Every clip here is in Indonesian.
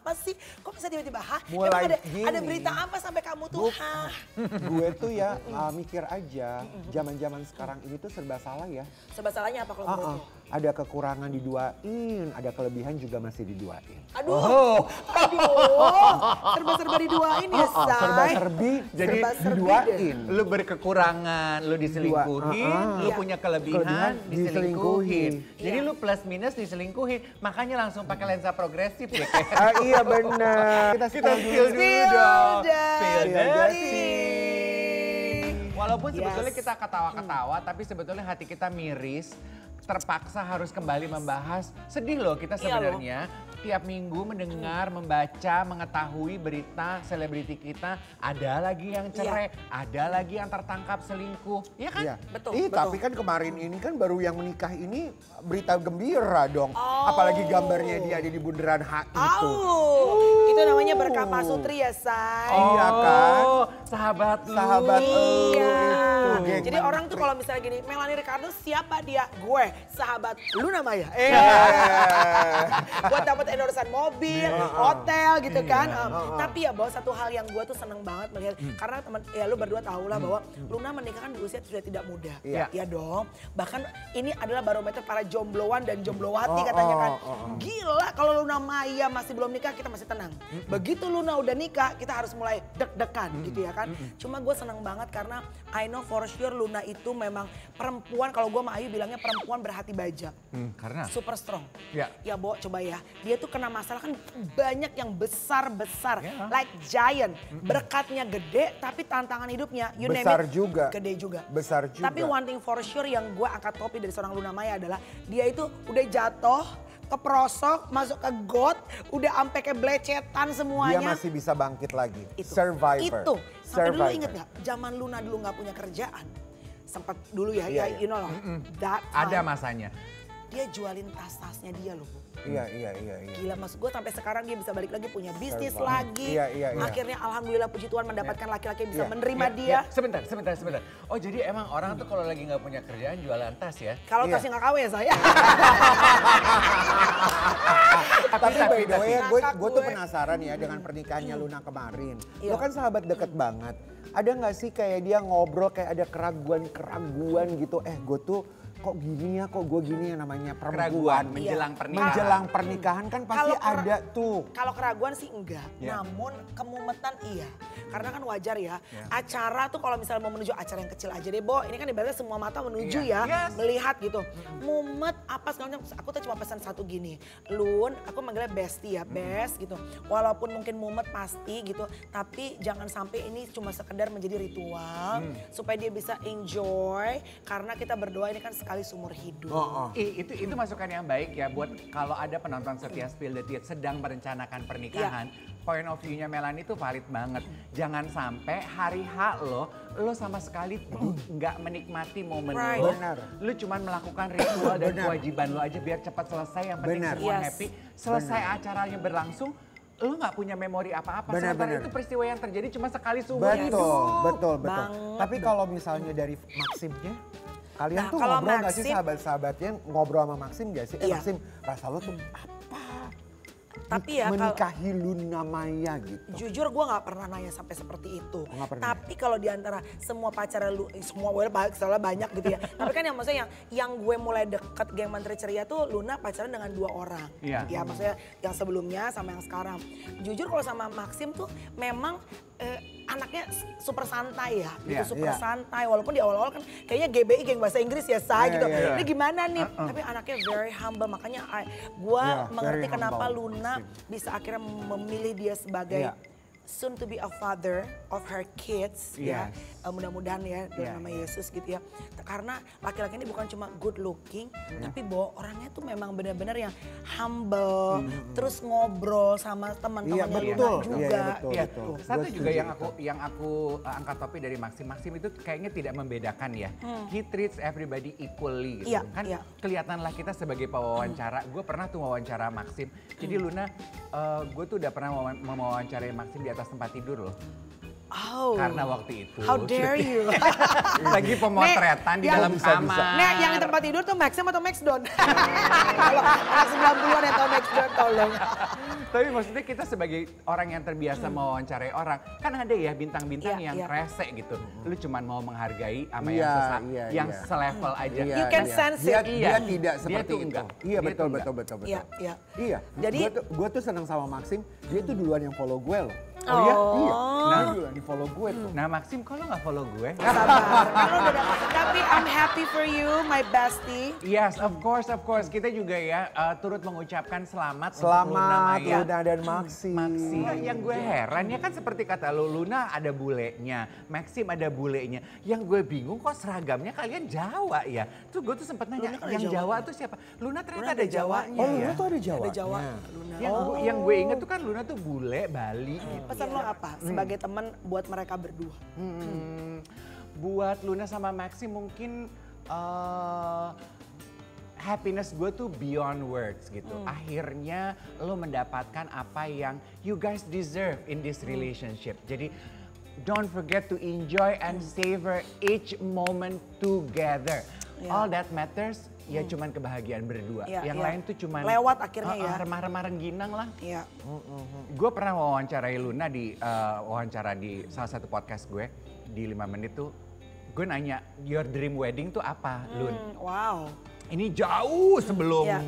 apa sih? Kok bisa tiba-tiba hah? Mulai Emang gini. ada berita apa sampai kamu tuh hah? Gue tuh ya mikir aja, zaman-zaman sekarang ini tuh serba salah ya. Serba salahnya apa kalau menurut lo? Ada kekurangan diduain, ada kelebihan juga masih diduain. Aduh, serba-serba diduain ya, Say. Serba-serbi, jadi Serba-serbi diduain. Lu berkekurangan, lu diselingkuhin, lu Iya. punya kelebihan, diselingkuhin. Jadi Iya. lu plus minus diselingkuhin, makanya langsung pakai lensa progresif ya. Iya benar. Kita spill spill dulu Spill dong. the Spill the tea. tea. Walaupun sebetulnya Yes. kita ketawa-ketawa, tapi sebetulnya hati kita miris. Terpaksa harus kembali membahas. Sedih loh kita Iya loh. sebenarnya. Tiap minggu mendengar, membaca, mengetahui berita selebriti kita. Ada lagi yang cerai, ada lagi yang tertangkap selingkuh. Iya kan? Iya. Betul, Ih, betul. tapi kan kemarin ini kan baru yang menikah ini berita gembira dong. Apalagi gambarnya dia ada di bundaran HI itu. Itu namanya berkah Pak Sutri ya, Say. Iya kan? Sahabat lu. Sahabat lu. Iya. Itu, geng Jadi orang tuh menteri. kalau misalnya gini, Melanie Ricardo siapa dia? Gue, sahabat lu namanya. Buat dapat endorsean mobil, hotel gitu kan. Tapi ya bahwa satu hal yang gue tuh seneng banget melihat. Karena teman, ya lu berdua tahu lah bahwa Luna menikah kan di usia sudah tidak muda. Iya. Ya dong. Bahkan ini adalah barometer para jombloan dan jomblowati katanya kan. Gila kalau Luna Maya masih belum nikah kita masih tenang. Begitu Luna udah nikah kita harus mulai deg-degan gitu ya kan. Cuma gue seneng banget karena I know for sure Luna itu memang perempuan, kalau gue sama Ayu bilangnya perempuan berhati baja. Karena? Super strong. Ya. Ya Bo, coba ya. Dia tuh kena masalah kan banyak yang besar-besar. Ya. Like giant. Berkatnya gede tapi tantangan hidupnya you name Besar it, juga. gede juga. Besar juga. Tapi one thing for sure yang gue angkat topi dari seorang Luna Maya adalah dia itu udah jatuh, keprosok, masuk ke got, udah ampe kayak belecetan Dia semuanya. masih bisa bangkit lagi. Itu. Survivor. Itu. Sampai dulu Survivor. inget gak? Zaman Luna dulu gak punya kerjaan. Sempat dulu ya, Iya, ya you know lah. That Ada time, masanya. dia jualin tas-tasnya dia loh Bu. Iya. Gila maksud gue sampai sekarang dia bisa balik lagi punya bisnis Survive. lagi. Iya. Akhirnya alhamdulillah puji Tuhan mendapatkan laki-laki yang bisa Iya. menerima Ya, dia. ya, sebentar. Oh jadi emang orang tuh kalau lagi nggak punya kerjaan jualan tas ya? Kalau Iya. tasnya nggak KW ya saya. Tapi by the way, Ngakak gue tuh gue. penasaran ya dengan pernikahannya Luna kemarin. Iya. Lo kan sahabat deket banget. Ada nggak sih kayak dia ngobrol kayak ada keraguan gitu. Gue tuh kok gini ya, kok gue gini ya namanya Keraguan perempuan. menjelang Iya. pernikahan. Menjelang pernikahan kan pasti Kalau kera- ada tuh. Kalau keraguan sih enggak, Iya. namun kemumetan iya. Karena kan wajar ya, acara tuh kalau misalnya mau menuju acara yang kecil aja deh Bo, ini kan ibaratnya semua mata menuju Iya. ya, Yes. melihat gitu. Mumet apa segala macam, aku tuh cuma pesan satu gini, Lun, aku manggilnya bestie ya, best gitu. Walaupun mungkin mumet pasti gitu, tapi jangan sampai ini cuma sekedar menjadi ritual, supaya dia bisa enjoy, karena kita berdoa ini kan sekali seumur hidup. Itu masukan yang baik ya buat kalau ada penonton setia Spill the Tea sedang merencanakan pernikahan. Point of view-nya Melanie itu valid banget. Jangan sampai hari H lo sama sekali nggak menikmati momen Right. lo. Benar. Lo cuma melakukan ritual dan Benar. kewajiban lo aja biar cepat selesai. Yang penting Benar. semua Yes. happy. Selesai acaranya berlangsung, lo nggak punya memori apa-apa. Benar, Sementara benar. itu peristiwa yang terjadi cuma sekali seumur hidup. Betul. Banget. Tapi kalau misalnya dari Maximnya, kalian Nah, tuh kalau ngobrol nggak sih Maxim- sahabat-sahabatnya ngobrol sama Maxim gak sih? Iya. Maxim, rasa lo tuh apa? Tapi ya kalau menikahi Luna Maya gitu. jujur gue nggak pernah nanya sampai seperti itu. Nggak pernah. Tapi kalau diantara semua pacar lu, semua salah banyak gitu ya. Tapi kan yang maksudnya yang gue mulai deket geng Menteri Ceria tuh Luna pacaran dengan 2 orang. Iya. Ya maksudnya yang sebelumnya sama yang sekarang. Jujur kalau sama Maxim tuh memang anaknya super santai ya, gitu Iya, super iya. santai. Walaupun di awal-awal kan kayaknya GBI geng bahasa Inggris ya Say gitu. iya. Ini gimana nih? Tapi anaknya very humble, makanya gue Iya, mengerti very kenapa humble, Luna bisa akhirnya memilih dia sebagai Iya. soon to be a father of her kids ya. Yes. Mudah-mudahan ya dalam nama Yesus gitu ya. Karena laki-laki ini bukan cuma good looking, tapi bahwa orangnya tuh memang benar-benar yang humble, terus ngobrol sama teman-temannya Luna betul. juga. Iya, betul, Iya, betul. satu Gua juga setuju yang aku angkat topi dari Maxim. Maxim itu kayaknya tidak membedakan ya. He treats everybody equally gitu. Iya, Kan iya. kelihatanlah kita sebagai pewawancara. Gue pernah tuh wawancara Maxim. Jadi Luna, gue tuh udah pernah mewawancarai Maxim di atas tempat tidur loh. Oh. Karena waktu itu How dare you? lagi pemotretan di Nek, dalam bisa, kamar. bisa. Nek, yang di tempat tidur tuh Maxim atau Maxdon? Kalau anak 90-an yang tau Maxdon tolong. Tapi maksudnya kita sebagai orang yang terbiasa mewawancarai orang, kan ada ya bintang-bintang yang rese gitu. Lu cuman mau menghargai sama yang selevel aja. You can sense it. Dia tidak seperti itu. enggak. Iya, Dia betul. Iya. Iya. Jadi gue tuh senang sama Maxim, dia tuh duluan yang follow gue loh. Oh iya? Iya. Nah, Dia duluan di follow gue tuh. Nah Maxim, kok lo nggak follow gue? sabar. Kan lo udah dapat. Tapi I'm happy for you, my bestie. Yes, of course. Kita juga ya turut mengucapkan selamat untuk Luna Selamat Maya. Luna dan Maxim. Maxim. Yang gue heran ya kan seperti kata lo, Luna ada bulenya, Maxim ada bulenya. Yang gue bingung kok seragamnya kalian Jawa ya. Tuh gue tuh sempet nanya, Luna kan yang ada Jawa Jawa tuh siapa? Luna ternyata Luna ada ada Jawanya Oh, ya. Luna tuh ada Jawa. Ada Jawa. Luna. Yang gue inget tuh kan Luna tuh bule, Bali gitu. Pesan lo apa sebagai teman buat mereka berdua? Buat Luna sama Maxim mungkin happiness gue tuh beyond words gitu. Akhirnya lo mendapatkan apa yang you guys deserve in this relationship. Jadi don't forget to enjoy and savor each moment together. All that matters ya cuman kebahagiaan berdua. Yang lain tuh cuman lewat akhirnya ya. Remah-remah rengginang lah. Iya. Gue pernah wawancarai Luna di wawancara di salah satu podcast gue di 5 menit tuh. Gue nanya, your dream wedding tuh apa, Lun? Wow. Ini jauh sebelum Iya,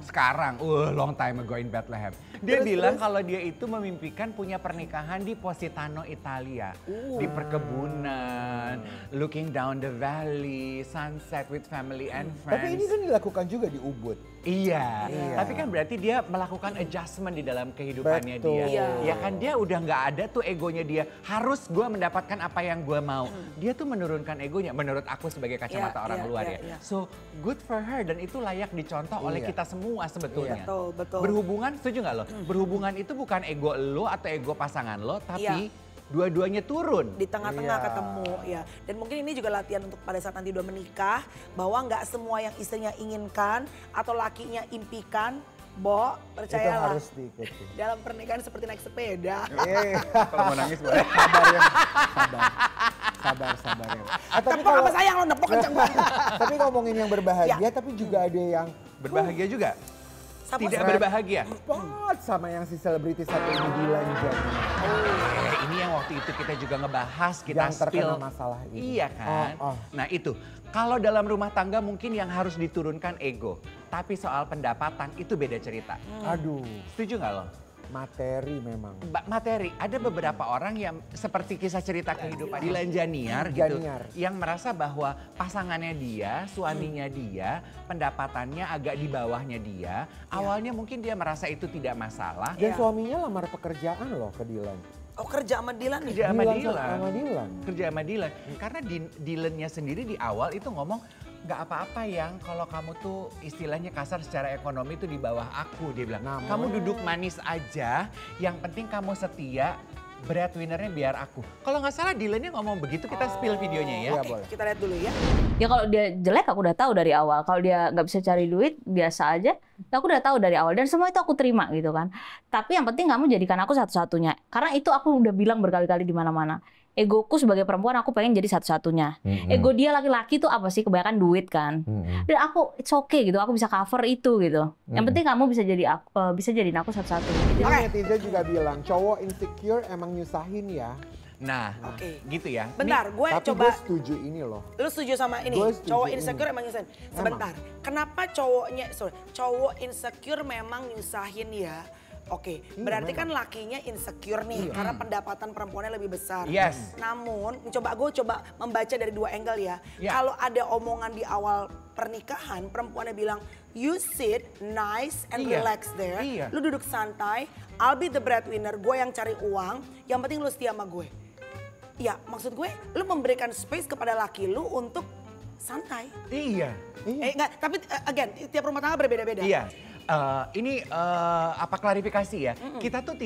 sekarang. Long time ago in Bethlehem. Dia bilang kalau dia itu memimpikan punya pernikahan di Positano, Italia. Di perkebunan, looking down the valley, sunset with family and friends. Tapi ini kan dilakukan juga di Ubud. Iya, tapi kan berarti dia melakukan adjustment di dalam kehidupannya dia. Ya kan dia udah nggak ada tuh egonya dia. Harus gue mendapatkan apa yang gue mau. Dia tuh menurunkan egonya menurut aku sebagai kacamata orang luar ya. So good for her dan itu layak dicontoh oleh kita semua sebetulnya. Betul. Berhubungan, setuju nggak lo? Berhubungan itu bukan ego lo atau ego pasangan lo, tapi dua-duanya turun. Di tengah-tengah ketemu ya. Dan mungkin ini juga latihan untuk pada saat nanti udah menikah. Bahwa nggak semua yang istrinya inginkan atau lakinya impikan. Bo, percayalah. Itu harus diikuti. Dalam pernikahan seperti naik sepeda. Kalau mau nangis boleh. Sabar ya. Tepuk apa sayang lo nepok kenceng banget. Tapi ngomongin yang berbahagia, tapi juga ada yang Berbahagia juga? Sama Tidak sama. berbahagia? pot sama yang si selebriti satu ini Dilan Jani. Ini yang waktu itu kita juga ngebahas, kita Yang terkena spill. masalah ini. Iya kan? Nah itu, kalau dalam rumah tangga mungkin yang harus diturunkan ego. Tapi soal pendapatan itu beda cerita. Aduh, Setuju nggak lo? materi memang. Materi, ada beberapa orang yang seperti kisah cerita kehidupan Dilan Janiar gitu. Janiar. Yang merasa bahwa pasangannya dia, suaminya dia, pendapatannya agak di bawahnya dia. Awalnya mungkin dia merasa itu tidak masalah. Dan suaminya lamar pekerjaan loh ke Dilan. Oh kerja sama Dilan nih? Kerja sama Dilan Dilan. sama Dilan. Kerja sama Dilan. Karena Dilannya sendiri di awal itu ngomong, nggak apa-apa yang kalau kamu tuh istilahnya kasar secara ekonomi tuh di bawah aku. Dia bilang, kamu duduk manis aja, yang penting kamu setia, breadwinnernya biar aku. Kalau nggak salah Dilannya ngomong begitu, kita spill videonya ya. Iya, boleh. Kita lihat dulu ya. Ya kalau dia jelek aku udah tahu dari awal. Kalau dia nggak bisa cari duit biasa aja, aku udah tahu dari awal. Dan semua itu aku terima gitu kan. Tapi yang penting kamu jadikan aku satu-satunya. Karena itu aku udah bilang berkali-kali di mana-mana. Egoku sebagai perempuan aku pengen jadi satu-satunya. Ego dia laki-laki tuh apa sih? Kebanyakan duit kan. Dan aku it's okay gitu. Aku bisa cover itu gitu. Yang penting kamu bisa jadi aku, bisa jadiin aku satu-satunya. Ini netizen juga bilang cowok insecure emang nyusahin ya. Nah, gitu ya. Bentar, gue Tapi coba. gue setuju ini loh. Lu setuju sama ini? Gue setuju Cowok ini. insecure emang nyusahin. Sebentar, kenapa cowok insecure memang nyusahin ya? Oke, berarti kan lakinya insecure nih karena pendapatan perempuannya lebih besar. Yes. Namun, gue coba membaca dari dua angle ya. Kalau ada omongan di awal pernikahan, perempuannya bilang, you sit nice and relax there. Lu duduk santai, I'll be the breadwinner, gue yang cari uang, yang penting lu setia sama gue. Ya, maksud gue, lu memberikan space kepada laki lu untuk santai. Iya. Enggak, tapi again, tiap rumah tangga berbeda-beda. Iya. Ini apa klarifikasi ya? Kita tuh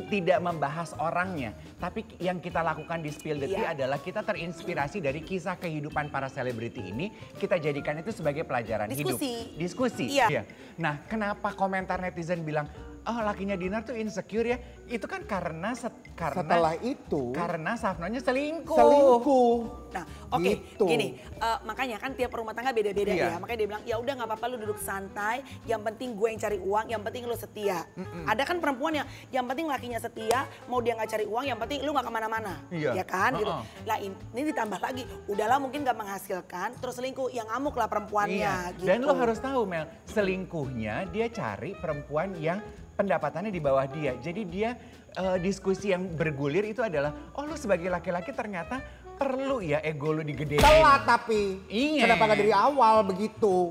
tidak membahas orangnya, tapi yang kita lakukan di Spill the Tea adalah kita terinspirasi dari kisah kehidupan para selebriti ini, kita jadikan itu sebagai pelajaran hidup. Diskusi. Iya. Nah, kenapa komentar netizen bilang, oh lakinya Dinar tuh insecure ya? Itu kan karena Setelah itu karena Safnonya selingkuh. Nah, oke, Gitu. gini, makanya kan tiap rumah tangga beda-beda Iya. ya. Makanya dia bilang, ya udah nggak apa-apa lu duduk santai. Yang penting gue yang cari uang, yang penting lu setia. Ada kan perempuan yang penting lakinya setia, mau dia nggak cari uang, yang penting lu nggak kemana-mana, Iya. ya kan? Gitu. Lah ini ditambah lagi, udahlah mungkin nggak menghasilkan, terus selingkuh, yang ngamuk lah perempuannya. Iya. Gitu. Dan lo harus tahu Mel, selingkuhnya dia cari perempuan yang pendapatannya di bawah dia. Jadi dia diskusi yang bergulir itu adalah, oh lu sebagai laki-laki ternyata perlu ya ego lu digedein. telat tapi. Iya. Kenapa gak dari awal begitu?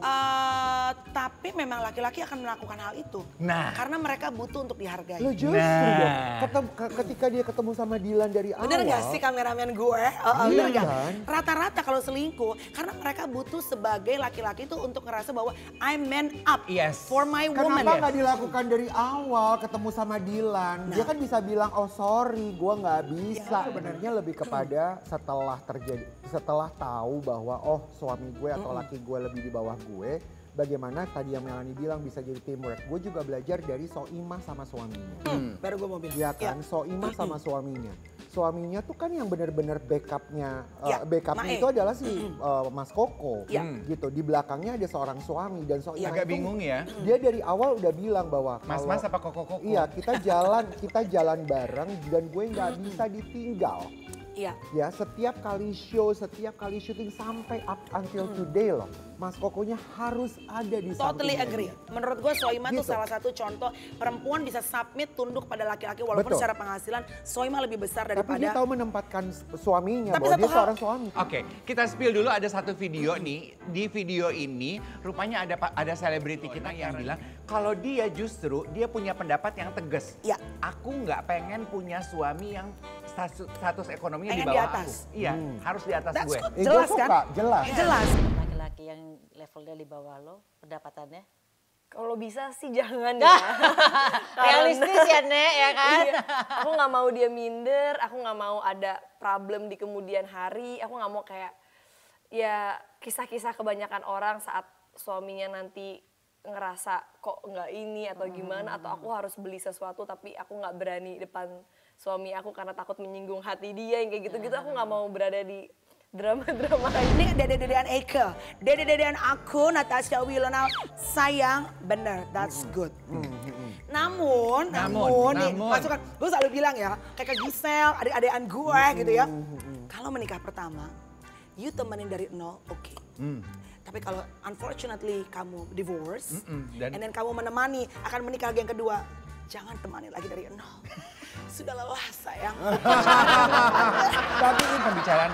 Tapi memang laki-laki akan melakukan hal itu. Nah. Karena mereka butuh untuk dihargai. Lo justru Nah. dong, ketika dia ketemu sama Dilan dari awal. Bener gak sih kameramen gue? Bener Iya gak? kan? Rata-rata kalau selingkuh, karena mereka butuh sebagai laki-laki itu untuk ngerasa bahwa I'm man up Yes. for my woman. Kenapa gak dilakukan dari awal ketemu sama Dilan? Dia kan bisa bilang, oh sorry gue gak bisa. Sebenarnya lebih kepada setelah tahu bahwa oh suami gue atau laki gue lebih di bawah gue. Bagaimana tadi yang Melanie bilang bisa jadi teamwork. Gue juga belajar dari Soimah sama suaminya. Baru gue mau bilang. Iya kan, Soimah sama suaminya. Suaminya tuh kan yang benar-benar backupnya, Ya, backupnya Mae. itu adalah si Mas Koko, Ya. gitu. Di belakangnya ada seorang suami dan Soimah Agak itu bingung ya. dia dari awal udah bilang bahwa Mas-mas kalau- apa koko-koko? Iya kita jalan bareng dan gue nggak bisa ditinggal. Iya. Ya setiap kali show, setiap kali syuting sampai up until today loh, Mas Kokonya harus ada di Totally sampingnya agree. dia. Menurut gue Soimah tuh Gitu. salah satu contoh perempuan bisa submit tunduk pada laki-laki walaupun Betul. secara penghasilan Soimah lebih besar Tapi dia daripada. tahu menempatkan suaminya Tapi bahwa satu dia hal- seorang suami. Oke, kita spill dulu ada satu video nih. Di video ini rupanya ada selebriti kita yang bilang kalau dia justru dia punya pendapat yang tegas. Ya. Aku nggak pengen punya suami yang status ekonominya di Pengen di bawah atas. aku. Iya, harus di atas That's gue. good. Gue Jelas suka, kan? jelas. Jelas. Laki-laki yang levelnya di bawah lo, pendapatannya? Kalau bisa sih jangan ya. Realistis ya Nek, ya kan? Iya, aku nggak mau dia minder, aku nggak mau ada problem di kemudian hari, aku nggak mau kayak ya kisah-kisah kebanyakan orang saat suaminya nanti ngerasa kok nggak ini atau gimana atau aku harus beli sesuatu tapi aku nggak berani depan suami aku karena takut menyinggung hati dia yang kayak gitu-gitu aku nggak mau berada di drama-drama Ini dede-dedean Eke, dede-dedean aku Natasha Wilona sayang, bener, that's good. Namun, nih, masukan, gue selalu bilang ya, kayak ke Giselle, adik-adikan gue gitu ya. Kalau menikah pertama, you temenin dari nol, oke. Tapi kalau unfortunately kamu divorce, dan- and then kamu menemani akan menikah lagi yang kedua, jangan temani lagi dari nol. Sudah lelah sayang. Tapi ini pembicaraan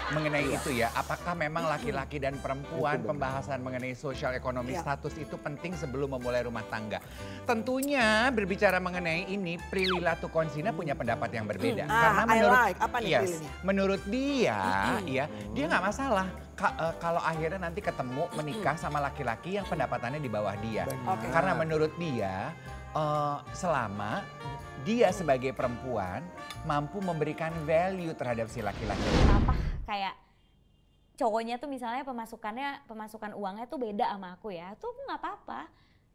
mengenai itu ya, apakah memang laki-laki dan perempuan pembahasan mengenai sosial ekonomi Ya. status itu penting sebelum memulai rumah tangga? Tentunya berbicara mengenai ini, Prilly Latukonsina punya pendapat yang berbeda. Karena I like. Apa nih yes, Prilly-nya? menurut dia, ya dia nggak masalah kalau akhirnya nanti ketemu menikah sama laki-laki yang pendapatannya di bawah dia. Oke. Karena menurut dia selama dia sebagai perempuan mampu memberikan value terhadap si laki-laki. Apa kayak cowoknya tuh misalnya pemasukan uangnya tuh beda sama aku ya, tuh nggak apa-apa.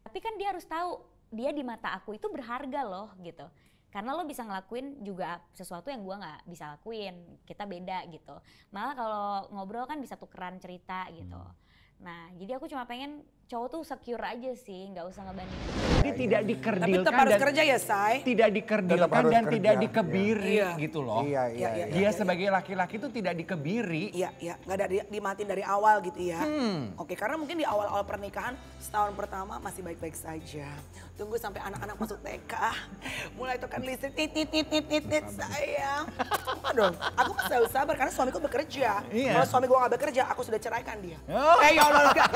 Tapi kan dia harus tahu dia di mata aku itu berharga loh gitu. Karena lo bisa ngelakuin juga sesuatu yang gua nggak bisa lakuin, kita beda gitu. Malah kalau ngobrol kan bisa tukeran cerita gitu. Nah, jadi aku cuma pengen cowok tuh secure aja sih, nggak usah ngebandingin. Jadi tidak Tapi dikerdilkan tetap harus dan kerja ya, Say. tidak Tetap dikerdilkan harus dan kerja, tidak iya. dikebiri Iya. gitu loh. Iya. Dia sebagai laki-laki itu tidak dikebiri. Iya, nggak ada dimatiin dari awal gitu ya. Oke, karena mungkin di awal-awal pernikahan setahun pertama masih baik-baik saja. Tunggu sampai anak-anak masuk TK, mulai tekan listrik, tit, sayang. Aduh, aku kan selalu sabar karena suamiku bekerja. Iya. Kalau suami gue nggak bekerja, aku sudah ceraikan dia. Oh. Ya Allah, enggak,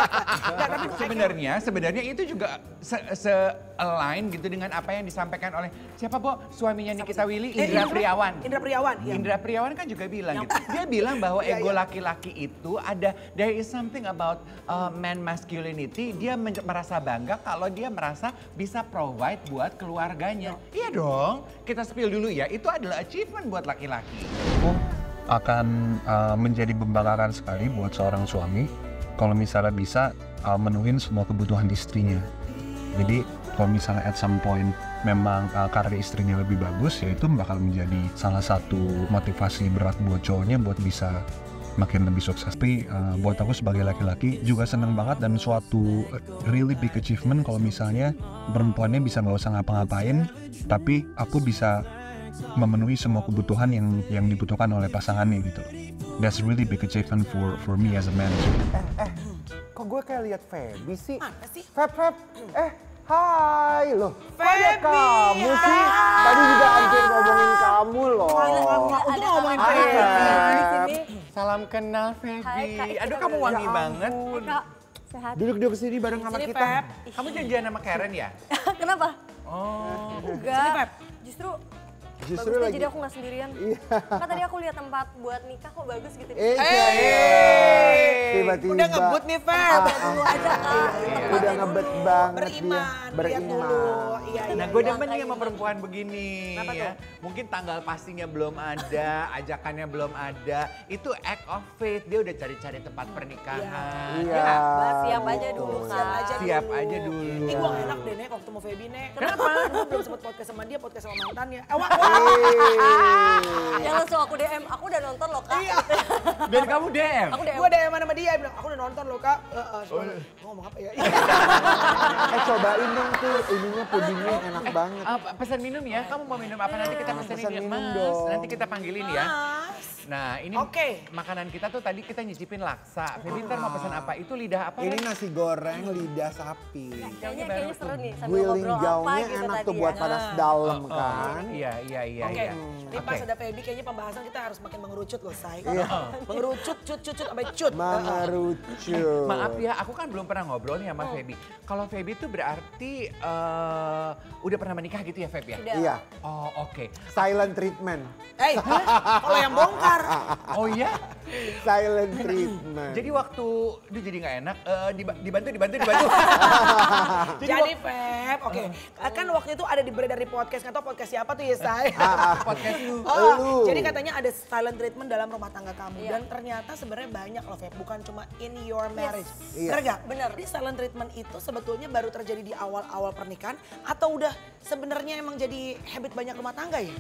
tapi Sebenarnya itu juga se-align gitu dengan apa yang disampaikan oleh siapa Bo? Suaminya Nikita Willy, Indra Priawan. Indra Priawan, iya. Indra Priawan kan juga bilang gitu. Dia bilang bahwa Iya, ego iya. laki-laki itu ada, there is something about man masculinity. Dia merasa bangga kalau dia merasa bisa provide buat keluarganya. Iya dong, kita spill dulu ya. Itu adalah achievement buat laki-laki. Akan menjadi pembanggaran sekali buat seorang suami kalau misalnya bisa menuhin semua kebutuhan istrinya. Jadi kalau misalnya at some point memang karir istrinya lebih bagus, ya itu bakal menjadi salah satu motivasi berat buat cowoknya buat bisa makin lebih sukses. Tapi buat aku sebagai laki-laki juga seneng banget dan suatu really big achievement kalau misalnya perempuannya bisa nggak usah ngapa-ngapain, tapi aku bisa memenuhi semua kebutuhan yang dibutuhkan oleh pasangannya gitu. That's really big achievement for me as a man. Kok gue kayak lihat Feby sih? Mana sih? Feb. Hai loh. Kok ada Feby, kamu sih? Tadi juga hampir ngomongin kamu loh. Untung ngomongin Hai, Feby. Feb. Salam kenal Feby. Hai, Kak. Aduh kamu wangi banget. Kak, sehat. Duduk sini bareng sama Sini kita. Feb. Kamu janjian sama Karen ya? Kenapa? Oh. Enggak. Justru Justru bagus deh, lagi. jadi aku nggak sendirian. Iya. Kan tadi aku lihat tempat buat nikah kok bagus gitu. Tiba-tiba. Udah ngebut nih Feb. Dulu aja Kak. Udah ngebet banget Beriman, dia. lihat dulu. Iya, Nah, iya. gue demen nih sama perempuan begini Kenapa ya. Mungkin tanggal pastinya belum ada, ajakannya belum ada. Itu act of faith. Dia udah cari-cari tempat pernikahan. Iya. Ya, Mbak, siap aja dulu Kak. Siap aja siap dulu. aja dulu. Ini gue gak enak deh, Nek, waktu ketemu Feby, Nek. Kenapa? Gue belum sempet podcast sama dia, podcast sama mantannya. Wah. Yang langsung aku DM, aku udah nonton loh Kak. Dan kamu DM? Aku DM. Gue DM sama dia, bilang, aku udah nonton loh, Kak. Gue ngomong apa ya? Cobain dong tuh ininya pudingnya enak banget. Pesan minum ya. Kamu mau minum apa? Nanti kita pesenin Pesan ya, minum Mas. dong. Nanti kita panggilin ya. Mas. Nah, ini Oke. makanan kita tuh tadi kita nyicipin laksa. Feby ntar mau pesan apa? Itu lidah apa? Ini Ren? nasi goreng lidah sapi. Kayaknya seru nih sambil Guiling ngobrol apa jauhnya gitu enak tadi tuh ya. buat pada dalam kan. Iya. Oke, iya. ini pas Oke. ada Feby kayaknya pembahasan kita harus makin mengerucut loh, Say. Iya. Mengerucut, cut, sampai cut. Mengerucut. Maaf ya, aku kan belum pernah ngobrol nih sama Feby. Kalau Feby itu berarti udah pernah menikah gitu ya, Feb ya? Sudah. Iya, Oh, oke. silent treatment. Kalau yang bongkar. Oh iya? Silent treatment. Jadi waktu, itu jadi nggak enak, dibantu. Jadi Feb, oke. Kan waktu itu ada beredar di podcast, nggak tahu podcast siapa tuh ya, Say. Podcast lu. Lu. Jadi katanya ada silent treatment dalam rumah tangga kamu. Iya. Dan ternyata sebenarnya banyak loh, Feb. Bukan cuma in your marriage. Iya. Bener gak? Bener. Jadi silent treatment itu sebetulnya baru terjadi di awal-awal pernikahan atau udah sebenarnya emang jadi habit banyak rumah tangga ya?